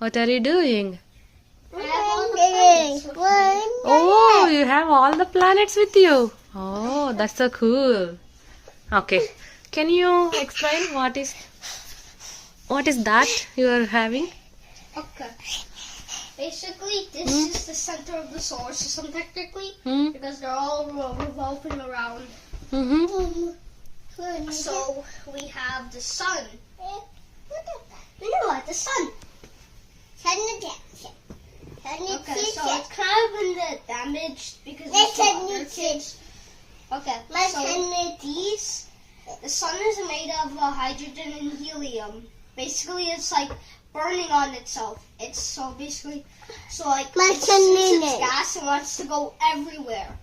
What are you doing? One. Oh, you have all the planets with you. Oh, that's so cool. Okay. Can you explain what is that you are having? Okay. Basically, this is the center of the solar system, technically, because they're all revolving around. So we have the sun. You know what? The sun. Okay, so it's kind of been damaged because of the kids. Okay, so the sun is made of hydrogen and helium. Basically, it's like burning on itself. It's since it's gas, it wants to go everywhere.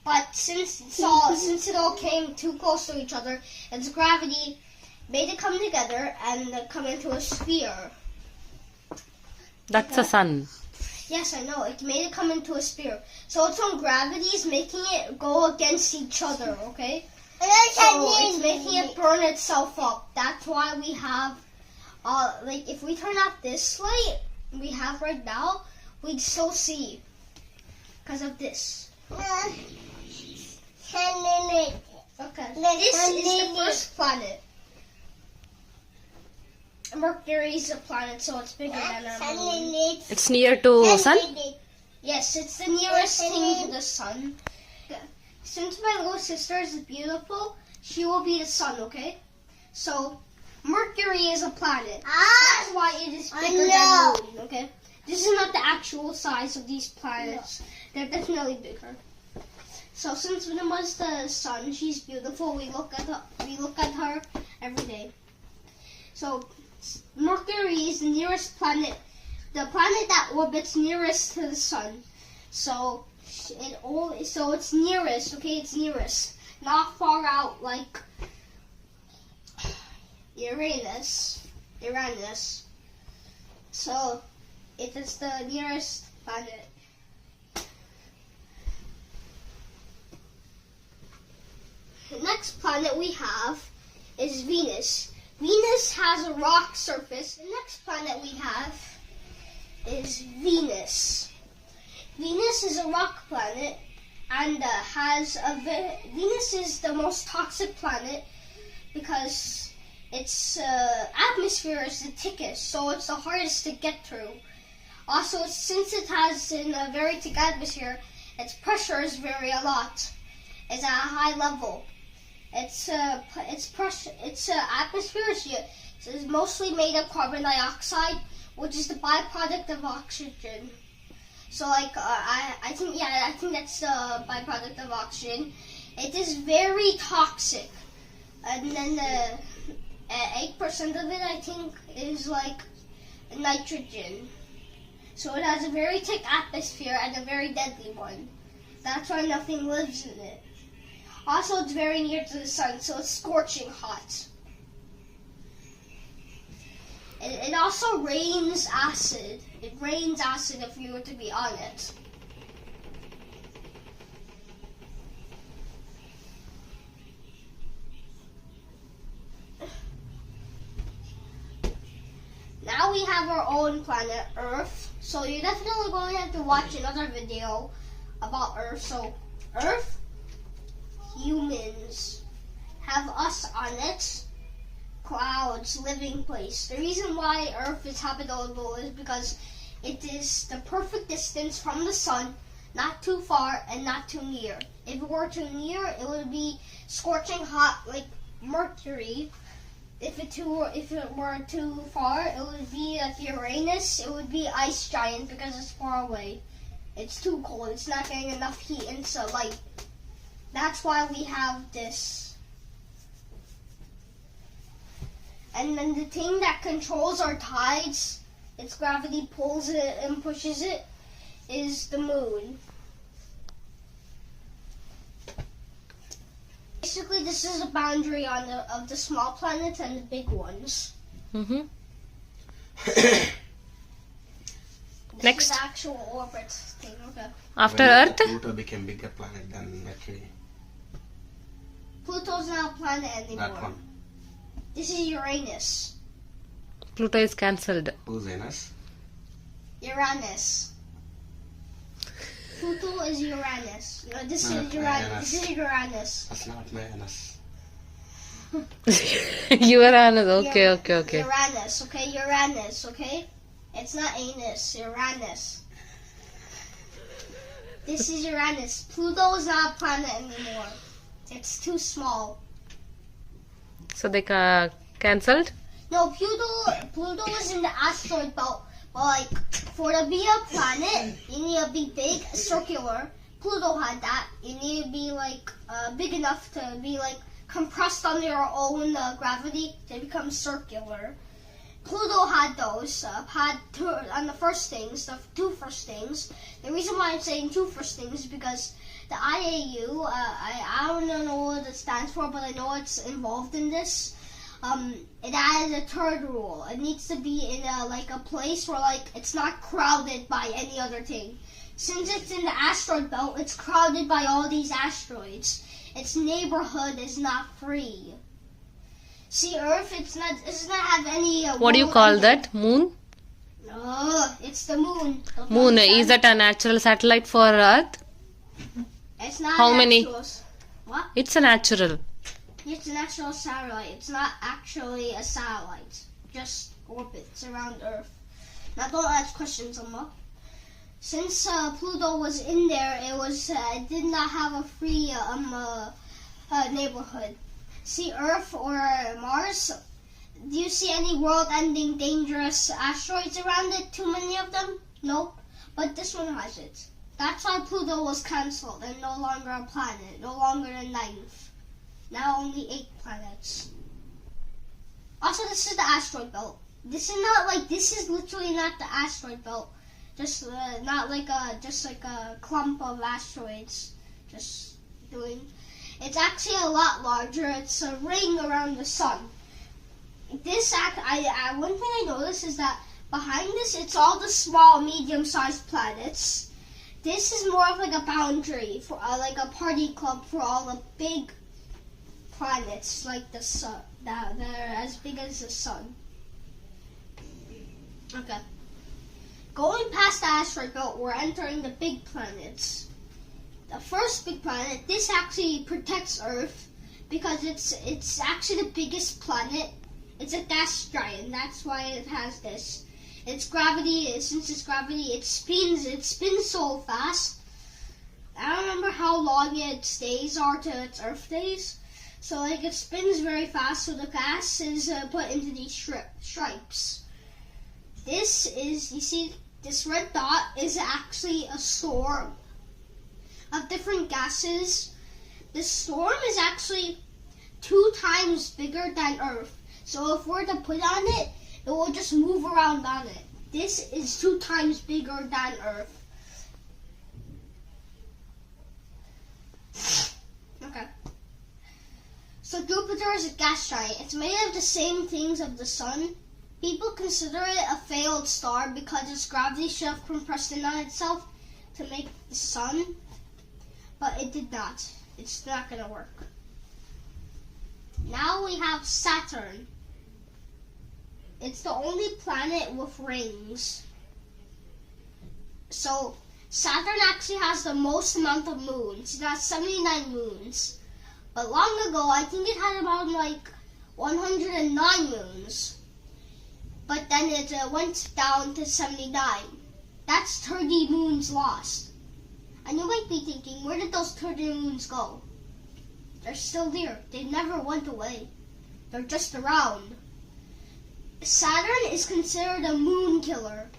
But since it all came too close to each other, its gravity made it come together and come into a sphere. That's the sun. Yes, I know. It made it come into a sphere. So its own gravity is making it go against each other, okay? So it's making it burn itself up. That's why we have, if we turn off this light we have right now, we'd still see. Because of this. Okay. This is the first planet. Mercury is a planet, so it's bigger than our moon. It's near to sun? Yes, it's the nearest thing to the sun. Since my little sister is beautiful, she will be the sun, okay? So, Mercury is a planet. That's why it is bigger than the moon, okay? This is not the actual size of these planets. They're definitely bigger. So, since Venom was the sun, she's beautiful. We look at her every day. So, Mercury is the nearest planet, the planet that orbits nearest to the sun. So it's nearest, okay? It's nearest, not far out like Uranus. So it is the nearest planet. The next planet we have is Venus. Venus has a rock surface. The next planet we have is Venus. Venus is a rock planet and Venus is the most toxic planet because its atmosphere is the thickest, so it's the hardest to get through. Also, since it has a very thick atmosphere, its pressure is a lot. It's at a high level. Its atmosphere is mostly made of carbon dioxide, which is the byproduct of oxygen. So, I think that's the byproduct of oxygen. It is very toxic, and then 8% of it, I think, is like nitrogen. So it has a very thick atmosphere and a very deadly one. That's why nothing lives in it. Also, it's very near to the sun, so it's scorching hot. It also rains acid. It rains acid if you were to be on it. Now we have our own planet, Earth. So you're definitely going to have to watch another video about Earth. So, Earth, humans, have us on it, clouds, living place. The reason why Earth is habitable is because it is the perfect distance from the sun, not too far and not too near. If it were too near, it would be scorching hot like Mercury. If it were too far, it would be like Uranus. It would be ice giant because it's far away. It's too cold. It's not getting enough heat and sunlight. That's why we have this. And then the thing that controls our tides, its gravity pulls it and pushes it, is the moon. Basically, this is a boundary of the small planets and the big ones. Next. This is the actual orbit thing. Okay. After Earth? Pluto became bigger planet than Mercury. Pluto's not a planet anymore. That one. This is Uranus. Pluto is cancelled. Who's Venus? Uranus. Pluto is Uranus. No, this No, is Uranus. This is Uranus. That's not Uranus. Uranus. Okay. Uranus, okay? Uranus, okay? It's not anus. Uranus. This is Uranus. Pluto is not a planet anymore. It's too small. So they cancelled? No, Pluto is in the asteroid belt. But like, for to be a planet, you need to be big, circular. Pluto had that. You need to be like big enough to be like compressed under your own gravity to become circular. Pluto had those. Had two on the first things, the two first things. The reason why I'm saying two first things is because the IAU, I don't know what it stands for, but I know it's involved in this. It added a third rule. It needs to be in a place where like it's not crowded by any other thing. Since it's in the asteroid belt, it's crowded by all these asteroids. Its neighborhood is not free. See, Earth, it does not have any. What do you call that? Moon? No, it's the moon. Don't Moon. understand? Is that a natural satellite for Earth? It's not. How many? What? It's a natural. It's a natural satellite. It's not actually a satellite. Just orbits around Earth. Now don't ask questions, Emma. Since Pluto was in there, it did not have a free neighborhood. See, Earth or Mars? Do you see any world-ending dangerous asteroids around it? Too many of them? Nope. But this one has it. That's why Pluto was cancelled and no longer a planet, no longer the 9th. Now only 8 planets. Also, this is the asteroid belt. This is literally not the asteroid belt. Just not like a clump of asteroids. It's actually a lot larger. It's a ring around the sun. One thing I noticed is that behind this, it's all the small, medium-sized planets. This is more of like a boundary for like a party club for all the big planets, like the sun, that are as big as the sun. Okay. Going past the asteroid belt, we're entering the big planets. The first big planet, this actually protects Earth because it's actually the biggest planet. It's a gas giant. That's why it has this. Its gravity, it spins so fast. I don't remember how long its days are to its Earth days. So like it spins very fast, so the gas is put into these stripes. You see, this red dot is actually a storm of different gases. This storm is actually 2 times bigger than Earth. So if we're to put on it, it will just move around on it. This is 2 times bigger than Earth. Okay. So Jupiter is a gas giant. It's made of the same things of the sun. People consider it a failed star because its gravity should have compressed in on itself to make the sun. But it did not. It's not going to work. Now we have Saturn. It's the only planet with rings. So Saturn actually has the most amount of moons. It has 79 moons. But long ago, I think it had about like 109 moons. But then it went down to 79. That's 30 moons lost. And you might be thinking, where did those 30 moons go? They're still there. They never went away. They're just around. Saturn is considered a moon killer.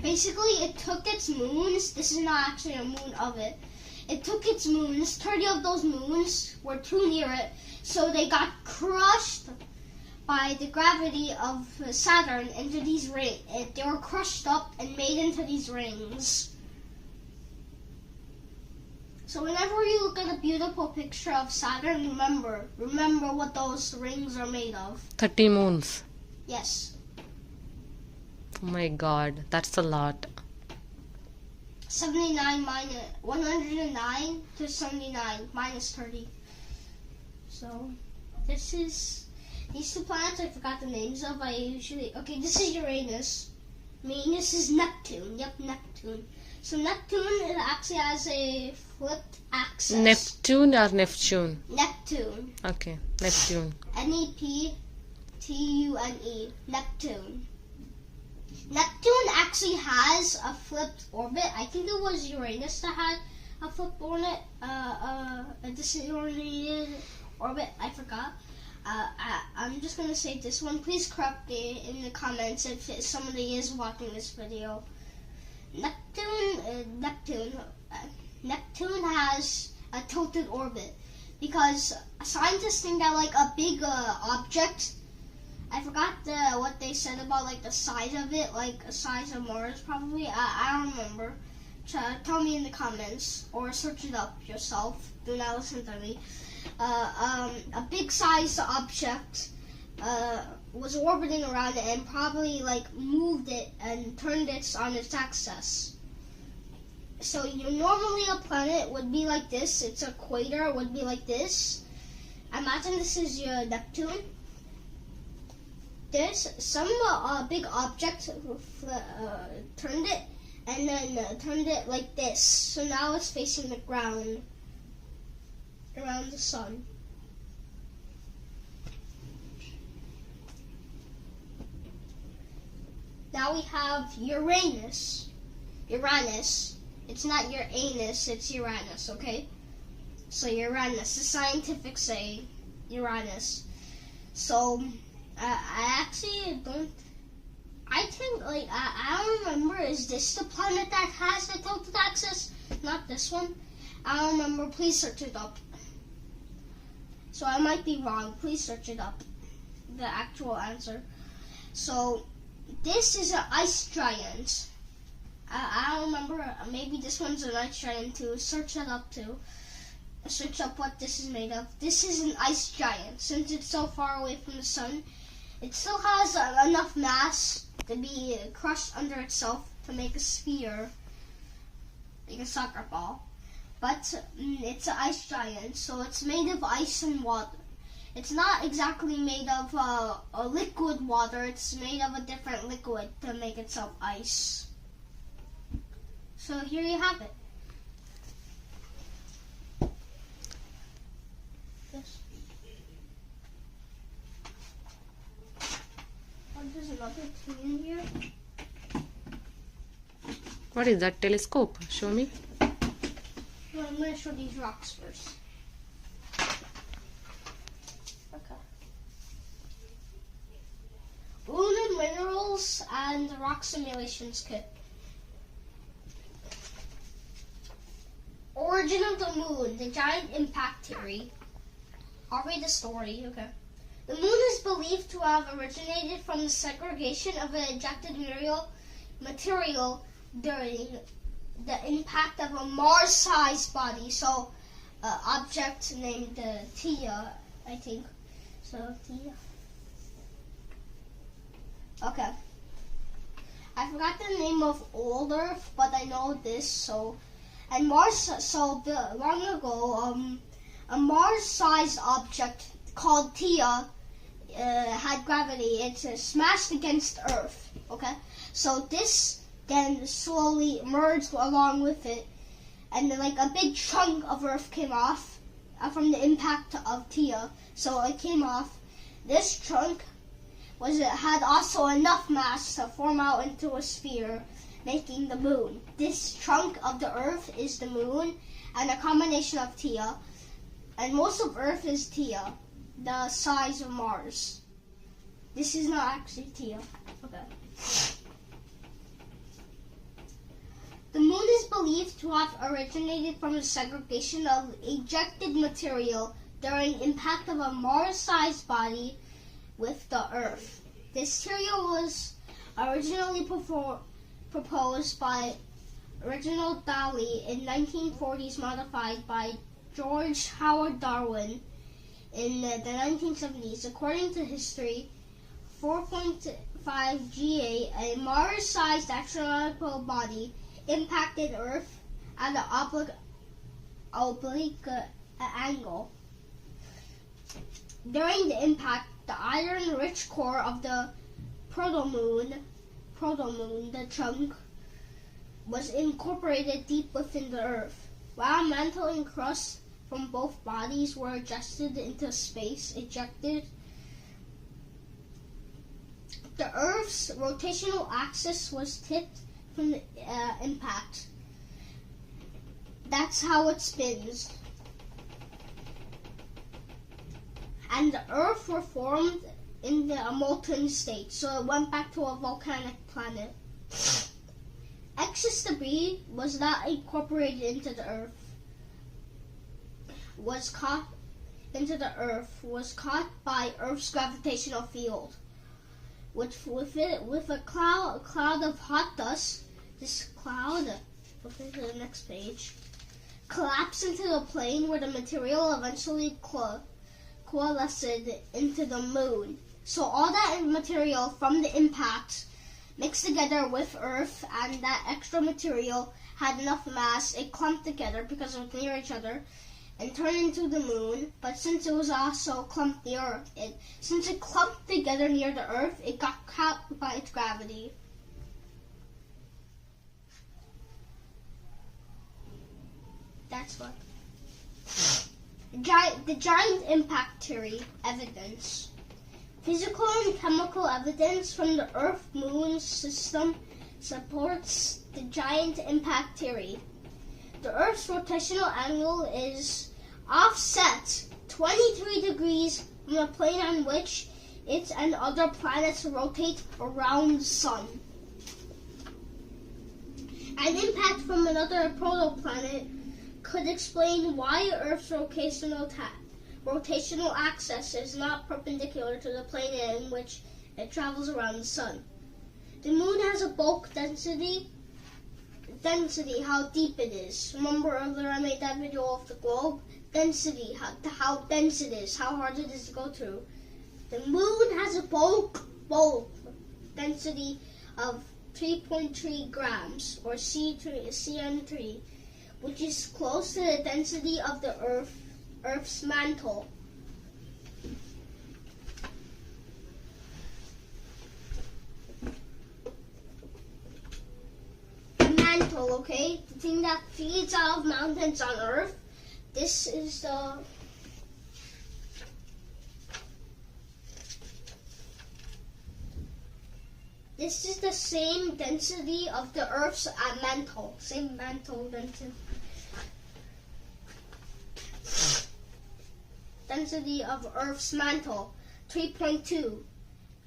Basically, it took its moons. This is not actually a moon of it. It took its moons. 30 of those moons were too near it. So they got crushed by the gravity of Saturn into these rings. They were crushed up and made into these rings. So whenever you look at a beautiful picture of Saturn, remember what those rings are made of. 30 moons. Yes. Oh my god, that's a lot. 79 minus 109 to 79 minus 30. So these 2 planets I forgot the names of. Okay, this is Uranus. Venus is Neptune. Yep, Neptune. So Neptune, it actually has a flipped axis. Neptune or Neptune? Neptune. Okay, Neptune. Neptune. Neptune. Neptune actually has a flipped orbit. I think it was Uranus that had a flipped orbit, a disoriented orbit. I forgot. I'm just gonna say this one. Please correct me in the comments if somebody is watching this video. Neptune has a tilted orbit because scientists think that like a big object. I forgot what they said about like the size of it, like the size of Mars probably. I don't remember. Tell me in the comments or search it up yourself. Do not listen to me. A big sized object was orbiting around it and probably like moved it and turned it on its axis. So normally a planet would be like this. Its equator would be like this. Imagine this is your Neptune. There's some big object turned it and then turned it like this. So now it's facing the ground around the sun. Now we have Uranus. It's not your anus, it's Uranus, okay? So Uranus, the scientific say Uranus. So I actually don't. I think like I don't remember. Is this the planet that has the tilted axis? Not this one. I don't remember. Please search it up. So I might be wrong. Please search it up. The actual answer. So this is an ice giant. I don't remember. Maybe this one's an ice giant too. Search that up too. Search up what this is made of. This is an ice giant. Since it's so far away from the sun, it still has enough mass to be crushed under itself to make a sphere, like a soccer ball. But it's an ice giant, so it's made of ice and water. It's not exactly made of a liquid water. It's made of a different liquid to make itself ice. So here you have it. Yes. There's another thing in here. What is that? Telescope? Show me. Well, I'm going to show these rocks first. Okay. Lunar minerals and rock simulations kit. Origin of the moon, the giant impact theory. I'll read the story, okay. The moon is believed to have originated from the segregation of an ejected material during the impact of a Mars-sized body. So, object named Tia, I think. So, Tia. Okay. I forgot the name of old Earth, but I know this. So, and Mars. So long ago, a Mars-sized object called Tia had gravity. It smashed against Earth. Okay, so this then slowly merged along with it, and then like a big chunk of Earth came off from the impact of Tia. So it came off. This chunk had also enough mass to form out into a sphere, making the moon. This chunk of the Earth is the moon, and a combination of Tia. And most of Earth is Tia, the size of Mars. This is not actually Tia. Okay. The moon is believed to have originated from the segregation of ejected material during impact of a Mars-sized body with the Earth. This theory was originally proposed by Reginald Dawley in 1940s, modified by George Howard Darwin in the 1970s. According to history, 4.5 GA, a Mars-sized astronomical body, impacted Earth at an oblique angle. During the impact, the iron-rich core of the proto-moon proto-moon, the chunk, was incorporated deep within the Earth. While mantle and crust from both bodies were ejected into space, the Earth's rotational axis was tipped from the impact. That's how it spins. And the Earth reformed in a molten state, so it went back to a volcanic planet. Excess debris was not incorporated into the Earth. Was caught by Earth's gravitational field, which with a cloud of hot dust. This cloud, flipping to the next page, collapsed into the plane where the material eventually coalesced into the moon. So all that material from the impact mixed together with Earth, and that extra material had enough mass, it clumped together because it was near each other and turned into the moon. But since it was also clumped near it, since it clumped together near the Earth, it got caught by its gravity. That's what. The giant impact theory evidence. Physical and chemical evidence from the Earth-Moon system supports the giant impact theory. The Earth's rotational angle is offset 23 degrees from the plane on which it and other planets rotate around the Sun. An impact from another protoplanet could explain why Earth's rotational axis is not perpendicular to the plane in which it travels around the Sun. The Moon has a bulk density, how deep it is. Remember earlier I made that video of the globe? Density, how dense it is, how hard it is to go through. The Moon has a bulk density of 3.3 grams, or cm3, which is close to the density of the Earth's mantle. Mantle, okay? The thing that feeds out of mountains on Earth. This is the same density of the Earth's mantle. Same mantle density. Density of Earth's mantle, 3.2.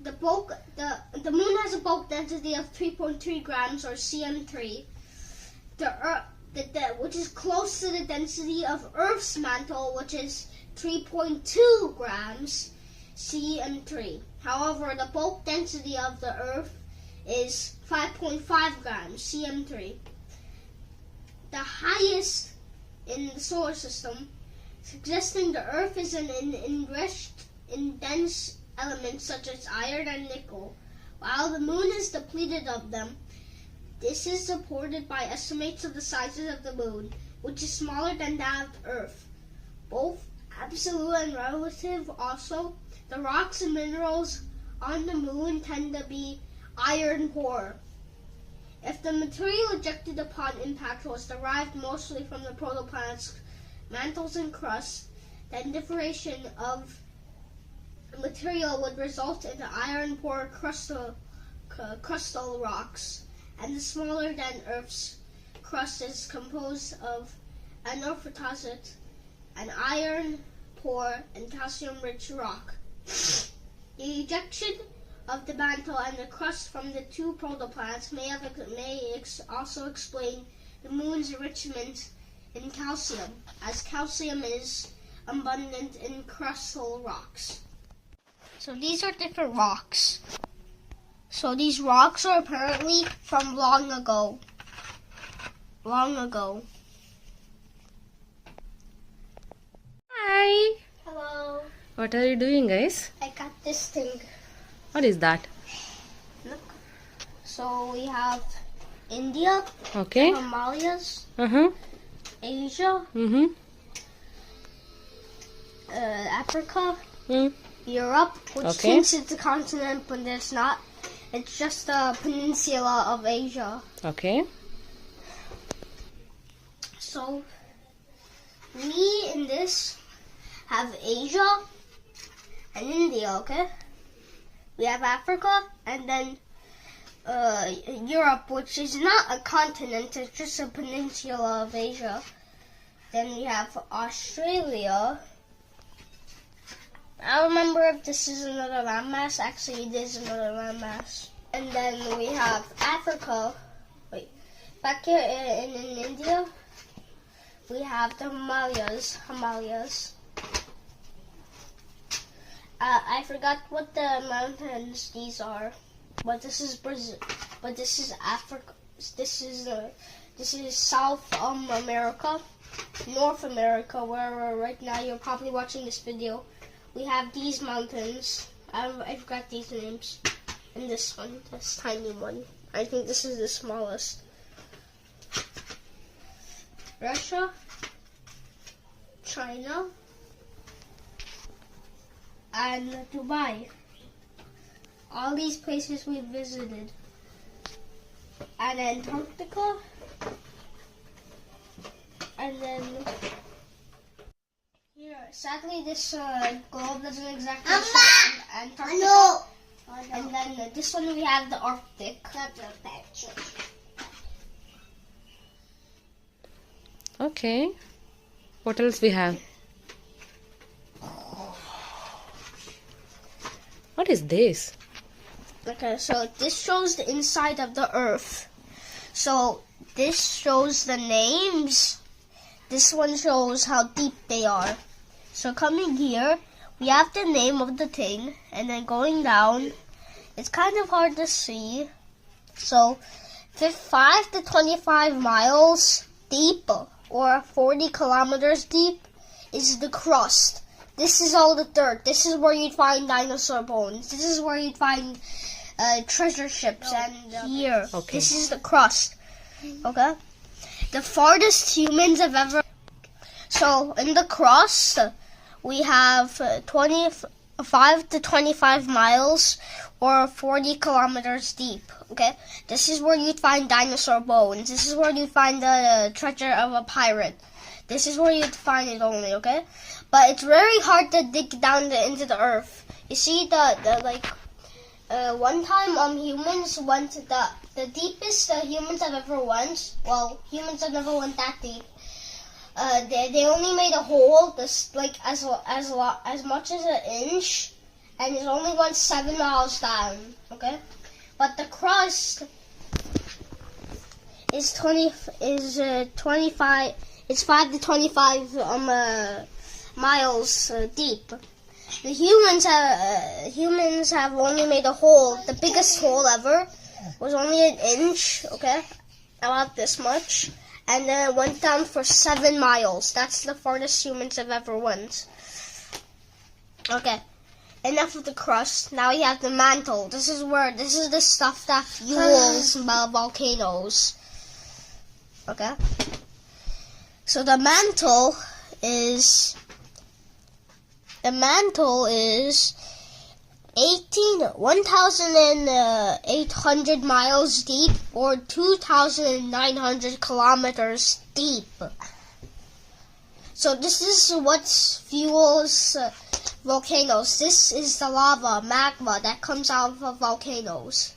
The Moon has a bulk density of 3.3 grams, or cm3, which is close to the density of Earth's mantle, which is 3.2 grams, cm3. However, the bulk density of the Earth is 5.5 grams, cm3. The highest in the solar system, suggesting the Earth is enriched in dense elements such as iron and nickel, while the Moon is depleted of them. This is supported by estimates of the sizes of the Moon, which is smaller than that of Earth, both absolute and relative. Also, the rocks and minerals on the Moon tend to be iron poor. If the material ejected upon impact was derived mostly from the protoplanet's mantles and crust, then differentiation of material would result in the iron-poor crustal rocks, and the smaller than Earth's crust is composed of anorthosite, an iron-poor and calcium-rich rock. The ejection of the mantle and the crust from the two protoplanets may also explain the Moon's enrichment in calcium, as calcium is abundant in crustal rocks. So these are different rocks. So these rocks are apparently from long ago. Hi. Hello. What are you doing, guys? I got this thing. What is that? Look. So we have India, Okay. Himalayas, Uh-huh. Asia, Mm-hmm. Africa, Mm. Europe, which Okay. thinks it's a continent, but it's not. It's just a peninsula of Asia. Okay. So we in this have Asia and India, okay? We have Africa and then Europe, which is not a continent, it's just a peninsula of Asia. Then we have Australia. I don't remember if this is another landmass. Actually, it is another landmass. And then we have Africa. Wait, back here in India, we have the Himalayas. I forgot what the mountains these are, but this is Brazil. But this is Africa. This is South America, North America, where right now you're probably watching this video. We have these mountains. I forgot these names. And this one, this tiny one. I think this is the smallest. Russia, China, and Dubai. All these places we visited. And Antarctica. And then here, sadly, this globe doesn't exactly show Antarctica. No. And then this one we have the Arctic. Okay. What else we have? What is this? Okay, so this shows the inside of the Earth. So this shows the names. This one shows how deep they are. So coming here, we have the name of the thing, and then going down, it's kind of hard to see. So 5 to 25 miles deep, or 40 kilometers deep, is the crust. This is all the dirt. This is where you'd find dinosaur bones. This is where you'd find treasure ships. And here, okay. This is the crust. Okay? The farthest humans have ever... So, in the crust, we have 25 to 25 miles or 40 kilometers deep. Okay? This is where you'd find dinosaur bones. This is where you'd find the treasure of a pirate. This is where you'd find it only, okay? But it's very hard to dig down into the earth. You see, one time humans went to the deepest humans have ever went. Well, humans have never went that deep. They only made a hole this as much as an inch, and it only went 7 miles down. Okay, but the crust is 25. It's 5 to 25 miles deep. The humans have only made a hole. The biggest hole ever was only an inch. Okay, about this much. And then it went down for 7 miles. That's the farthest humans have ever went. Okay, enough of the crust. Now we have the mantle. This is the stuff that fuels volcanoes. Okay. So the mantle is 1,800 miles deep, or 2,900 kilometers deep. So this is what fuels volcanoes. This is the magma that comes out of volcanoes.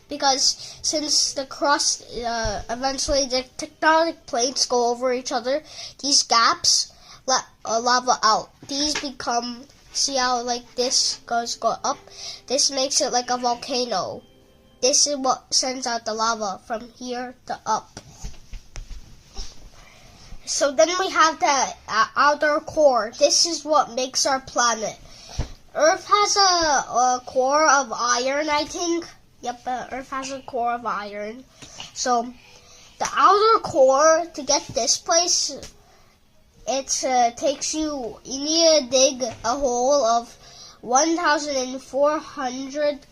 Because since the crust, eventually the tectonic plates go over each other, these gaps let lava out. These become... See how this go up? This makes it like a volcano. This is what sends out the lava from here to up. So then we have the outer core. This is what makes our planet. Earth has a core of iron, I think. Yep, Earth has a core of iron. So the outer core, to get this place... It takes you need to dig a hole of 1,400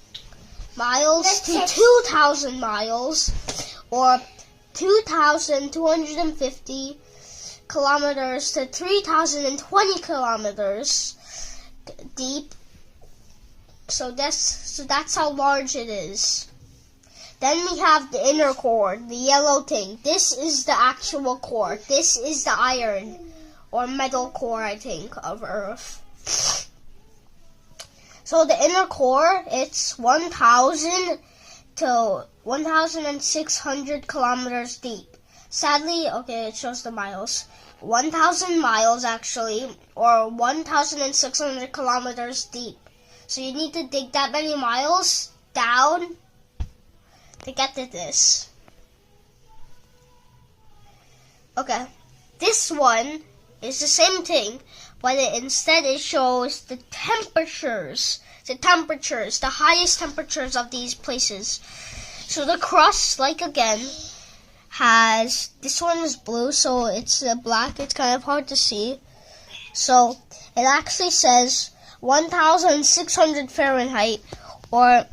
miles to 2,000 miles, or 2,250 kilometers to 3,020 kilometers deep So that's how large it is. Then we have the inner core, the yellow thing. This is the actual core. This is the iron or metal core, I think, of Earth. So the inner core, it's 1,000 to 1,600 kilometers deep. Sadly, okay, it shows the miles. 1,000 miles actually, or 1,600 kilometers deep. So you need to dig that many miles down to get to this. Okay, this one is the same thing, but instead it shows the temperatures, the highest temperatures of these places. So the crust, like again, has, this one is blue, so it's black, it's kind of hard to see. So it actually says 1,600 Fahrenheit or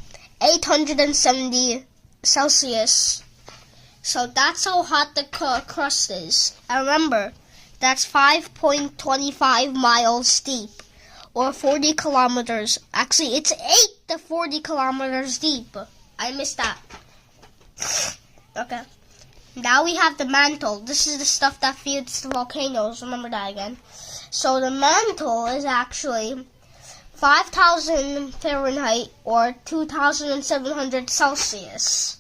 870 Celsius. So that's how hot the crust is. And remember, that's 5.25 miles deep or 40 kilometers. Actually, it's 8 to 40 kilometers deep. I missed that. Okay. Now we have the mantle. This is the stuff that feeds the volcanoes. Remember that again. So the mantle is actually 5,000 Fahrenheit or 2,700 Celsius.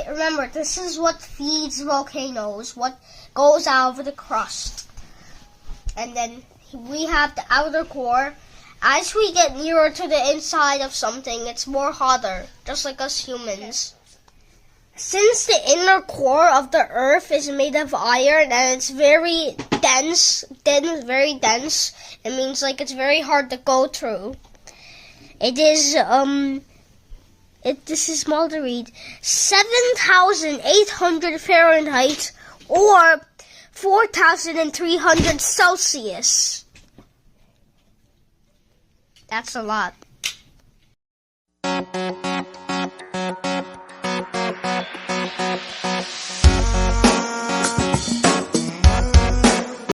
Remember, this is what feeds volcanoes, what goes out of the crust. And then we have the outer core. As we get nearer to the inside of something, it's more hotter, just like us humans. Since the inner core of the Earth is made of iron and it's very dense, very dense, it means like it's very hard to go through. It is, this is small to read, 7,800 Fahrenheit or 4,300 Celsius. That's a lot.